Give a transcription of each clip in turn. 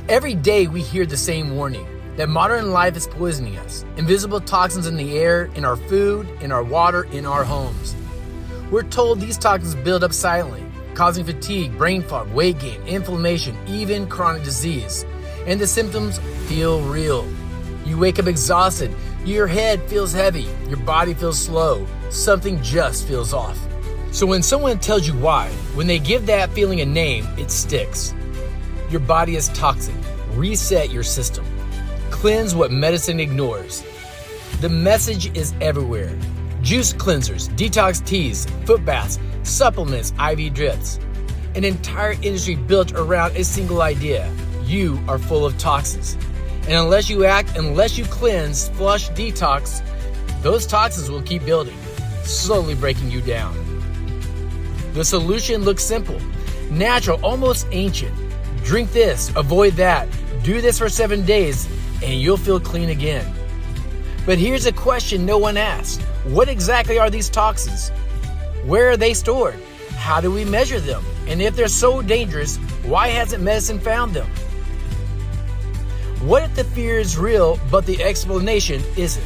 Every day we hear the same warning that modern life is poisoning us. Invisible toxins in the air, in our food, in our water, in our homes. We're told these toxins build up silently, causing fatigue, brain fog, weight gain, inflammation, even chronic disease. And the symptoms feel real. You wake up exhausted, your head feels heavy, your body feels slow, something just feels off. So when someone tells you why, when they give that feeling a name, it sticks. Your body is toxic. Reset your system. Cleanse what medicine ignores. The message is everywhere. Juice cleansers, detox teas, foot baths, supplements, IV drips. An entire industry built around a single idea. You are full of toxins. And unless you act, unless you cleanse, flush, detox, those toxins will keep building, slowly breaking you down. The solution looks simple, natural, almost ancient. Drink this, avoid that, do this for 7 days, and you'll feel clean again. But here's a question no one asks. What exactly are these toxins? Where are they stored? How do we measure them? And if they're so dangerous, why hasn't medicine found them? What if the fear is real, but the explanation isn't?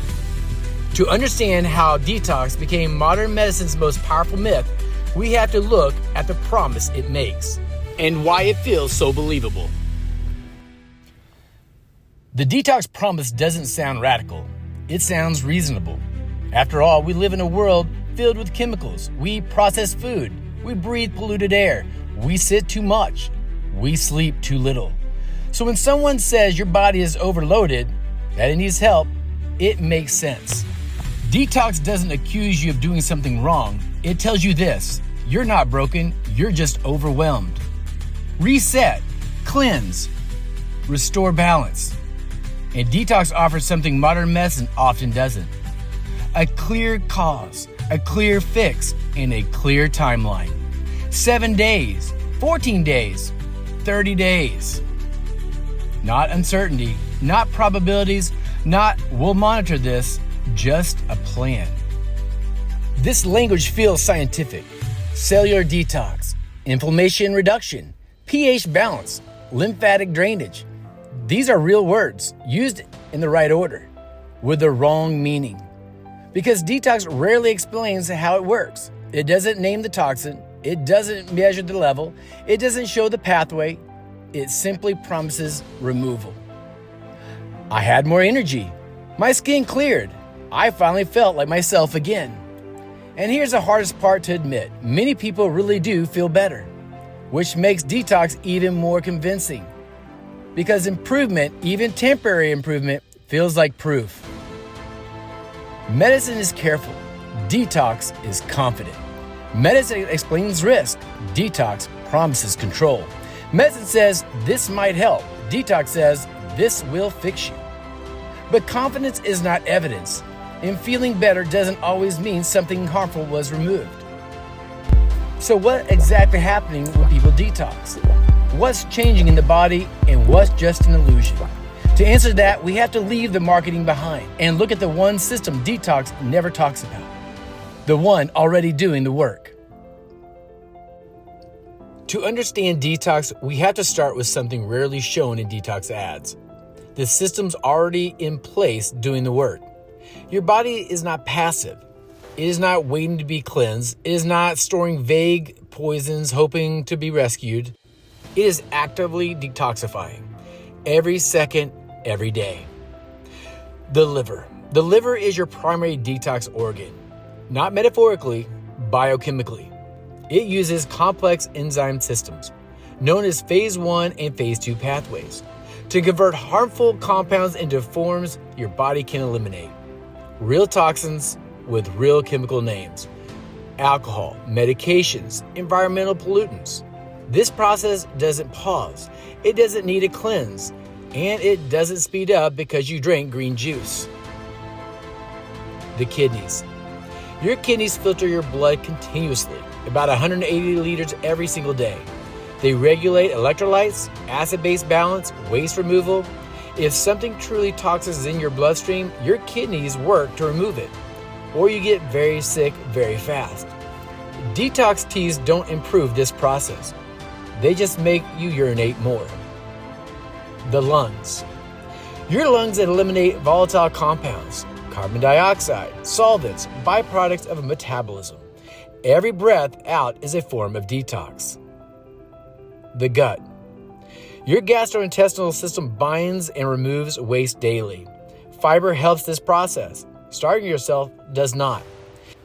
To understand how detox became modern medicine's most powerful myth, we have to look at the promise it makes and why it feels so believable. The detox promise doesn't sound radical. It sounds reasonable. After all, we live in a world filled with chemicals. We eat processed food. We breathe polluted air. We sit too much. We sleep too little. So when someone says your body is overloaded, that it needs help, it makes sense. Detox doesn't accuse you of doing something wrong. It tells you this: you're not broken, you're just overwhelmed. Reset, cleanse, restore balance. And detox offers something modern medicine often doesn't. A clear cause, a clear fix, and a clear timeline. 7 days, 14 days, 30 days. Not uncertainty, not probabilities, not we'll monitor this, just a plan. This language feels scientific. Cellular detox, inflammation reduction, pH balance, lymphatic drainage. These are real words used in the right order with the wrong meaning. Because detox rarely explains how it works. It doesn't name the toxin. It doesn't measure the level. It doesn't show the pathway. It simply promises removal. I had more energy. My skin cleared. I finally felt like myself again. And here's the hardest part to admit. Many people really do feel better, which makes detox even more convincing. Because improvement, even temporary improvement, feels like proof. Medicine is careful. Detox is confident. Medicine explains risk. Detox promises control. Medicine says this might help. Detox says this will fix you. But confidence is not evidence. And feeling better doesn't always mean something harmful was removed. So what exactly happening when people detox? What's changing in the body and what's just an illusion? To answer that, we have to leave the marketing behind and look at the one system detox never talks about. The one already doing the work. To understand detox, we have to start with something rarely shown in detox ads. The system's already in place doing the work. Your body is not passive. It is not waiting to be cleansed. It is not storing vague poisons hoping to be rescued. It is actively detoxifying every second, every day. The liver. The liver is your primary detox organ, not metaphorically, biochemically. It uses complex enzyme systems, known as phase 1 and phase 2 pathways, to convert harmful compounds into forms your body can eliminate. Real toxins with real chemical names. Alcohol, medications, environmental pollutants. This process doesn't pause. It doesn't need a cleanse. And it doesn't speed up because you drink green juice. The kidneys. Your kidneys filter your blood continuously, about 180 liters every single day. They regulate electrolytes, acid-base balance, waste removal. If something truly toxic is in your bloodstream, your kidneys work to remove it, or you get very sick very fast. Detox teas don't improve this process. They just make you urinate more. The lungs. Your lungs eliminate volatile compounds, carbon dioxide, solvents, byproducts of metabolism. Every breath out is a form of detox. The gut. Your gastrointestinal system binds and removes waste daily. Fiber helps this process. Starving yourself does not.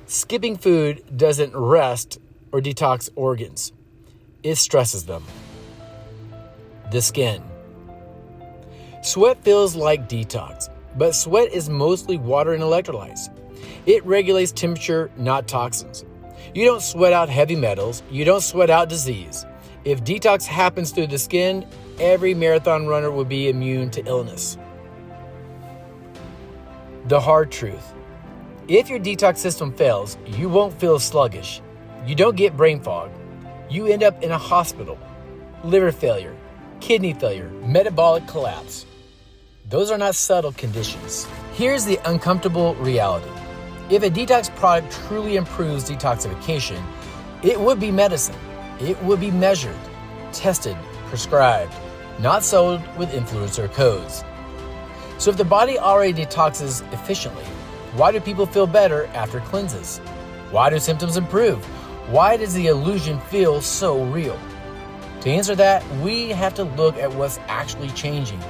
Skipping food doesn't rest or detox organs. It stresses them. The skin. Sweat feels like detox, but sweat is mostly water and electrolytes. It regulates temperature, not toxins. You don't sweat out heavy metals. You don't sweat out disease. If detox happens through the skin, every marathon runner will be immune to illness. The hard truth. If your detox system fails, you won't feel sluggish. You don't get brain fog. You end up in a hospital. Liver failure, kidney failure, metabolic collapse. Those are not subtle conditions. Here's the uncomfortable reality. If a detox product truly improves detoxification, it would be medicine. It would be measured, tested, prescribed, not sold with influencer codes. So if the body already detoxes efficiently, why do people feel better after cleanses? Why do symptoms improve? Why does the illusion feel so real? To answer that, we have to look at what's actually changing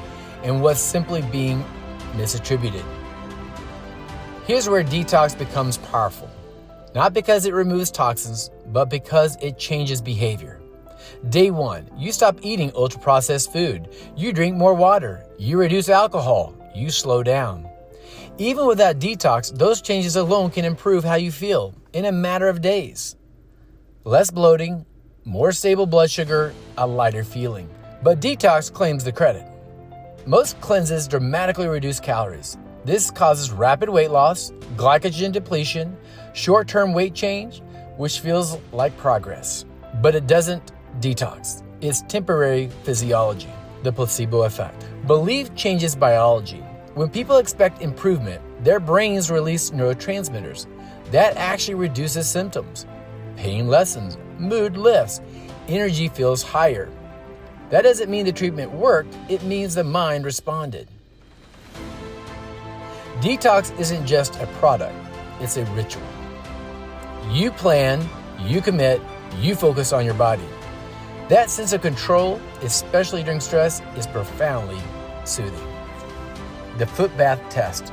and what's simply being misattributed. Here's where detox becomes powerful. Not because it removes toxins, but because it changes behavior. Day 1, you stop eating ultra-processed food. You drink more water. You reduce alcohol. You slow down. Even without detox, those changes alone can improve how you feel in a matter of days. Less bloating, more stable blood sugar, a lighter feeling. But detox claims the credit. Most cleanses dramatically reduce calories. This causes rapid weight loss, glycogen depletion, short-term weight change, which feels like progress. But it doesn't detox. It's temporary physiology, the placebo effect. Belief changes biology. When people expect improvement, their brains release neurotransmitters. That actually reduces symptoms. Pain lessens, mood lifts, energy feels higher. That doesn't mean the treatment worked, it means the mind responded. Detox isn't just a product, it's a ritual. You plan, you commit, you focus on your body. That sense of control, especially during stress, is profoundly soothing. The foot bath test.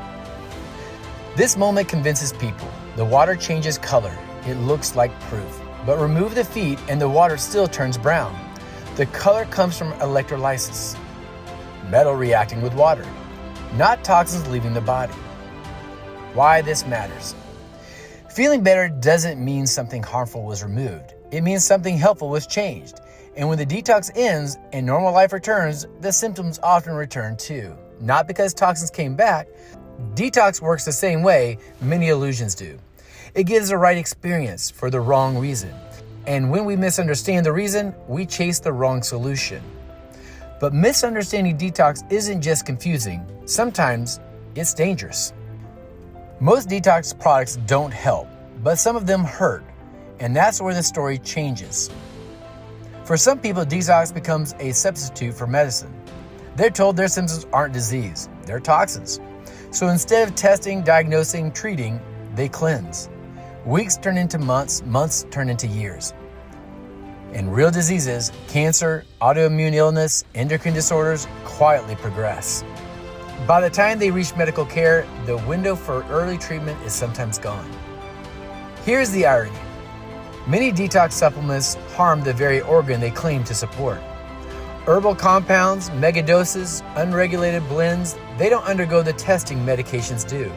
This moment convinces people. The water changes color. It looks like proof. But remove the feet and the water still turns brown. The color comes from electrolysis, metal reacting with water, not toxins leaving the body. Why this matters. Feeling better doesn't mean something harmful was removed. It means something helpful was changed. And when the detox ends and normal life returns, the symptoms often return too. Not because toxins came back. Detox works the same way many illusions do. It gives the right experience for the wrong reason. And when we misunderstand the reason, we chase the wrong solution. But misunderstanding detox isn't just confusing. Sometimes it's dangerous. Most detox products don't help, but some of them hurt. And that's where the story changes. For some people, detox becomes a substitute for medicine. They're told their symptoms aren't disease, they're toxins. So instead of testing, diagnosing, treating, they cleanse. Weeks turn into months, months turn into years. And real diseases, cancer, autoimmune illness, endocrine disorders, quietly progress. By the time they reach medical care, the window for early treatment is sometimes gone. Here's the irony. Many detox supplements harm the very organ they claim to support. Herbal compounds, megadoses, unregulated blends, they don't undergo the testing medications do.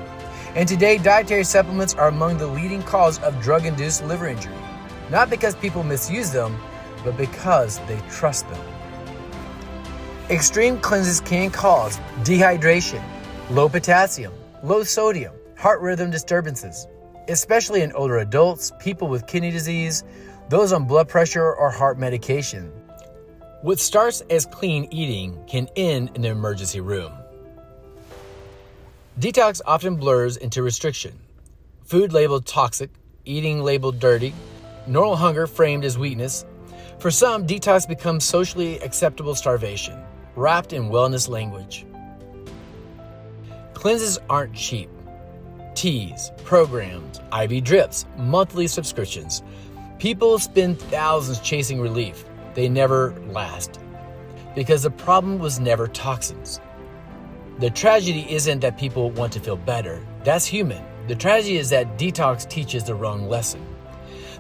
And today, dietary supplements are among the leading cause of drug-induced liver injury. Not because people misuse them, but because they trust them. Extreme cleanses can cause dehydration, low potassium, low sodium, heart rhythm disturbances, especially in older adults, people with kidney disease, those on blood pressure or heart medication. What starts as clean eating can end in the emergency room. Detox often blurs into restriction. Food labeled toxic, eating labeled dirty, normal hunger framed as weakness. For some, detox becomes socially acceptable starvation. wrapped in wellness language. Cleanses aren't cheap. Teas, programs, IV drips, monthly subscriptions. People spend thousands chasing relief. They never last. Because the problem was never toxins. The tragedy isn't that people want to feel better. That's human. The tragedy is that detox teaches the wrong lesson.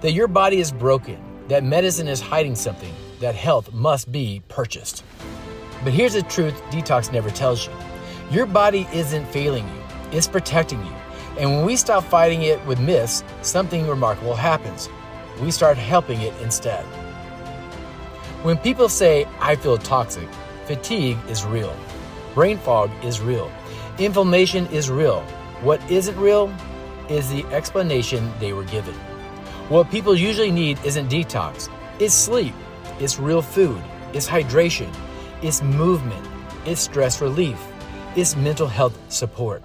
That your body is broken. That medicine is hiding something. That health must be purchased. But here's the truth detox never tells you. Your body isn't failing you. It's protecting you. And when we stop fighting it with myths, something remarkable happens. We start helping it instead. When people say, I feel toxic, fatigue is real. Brain fog is real. Inflammation is real. What isn't real is the explanation they were given. What people usually need isn't detox. It's sleep. It's real food. It's hydration. It's movement. It's stress relief. It's mental health support.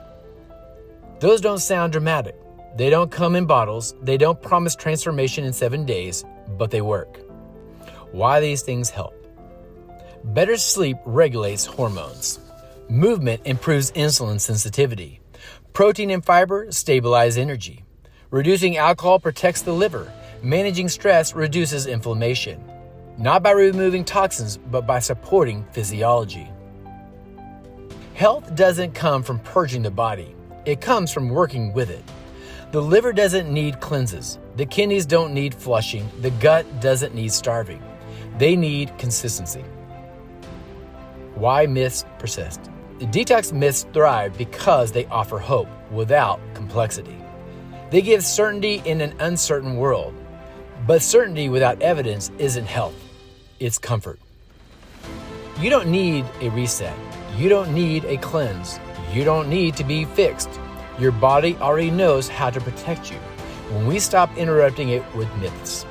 Those don't sound dramatic. They don't come in bottles. They don't promise transformation in 7 days, but they work. Why these things help? Better sleep regulates hormones. Movement improves insulin sensitivity. Protein and fiber stabilize energy. Reducing alcohol protects the liver. Managing stress reduces inflammation. Not by removing toxins, but by supporting physiology. Health doesn't come from purging the body. It comes from working with it. The liver doesn't need cleanses. The kidneys don't need flushing. The gut doesn't need starving. They need consistency. Why myths persist? The detox myths thrive because they offer hope without complexity. They give certainty in an uncertain world. But certainty without evidence isn't health. It's comfort. You don't need a reset. You don't need a cleanse. You don't need to be fixed. Your body already knows how to protect you when we stop interrupting it with myths.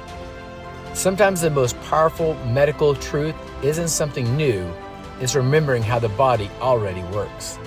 Sometimes the most powerful medical truth isn't something new, it's remembering how the body already works.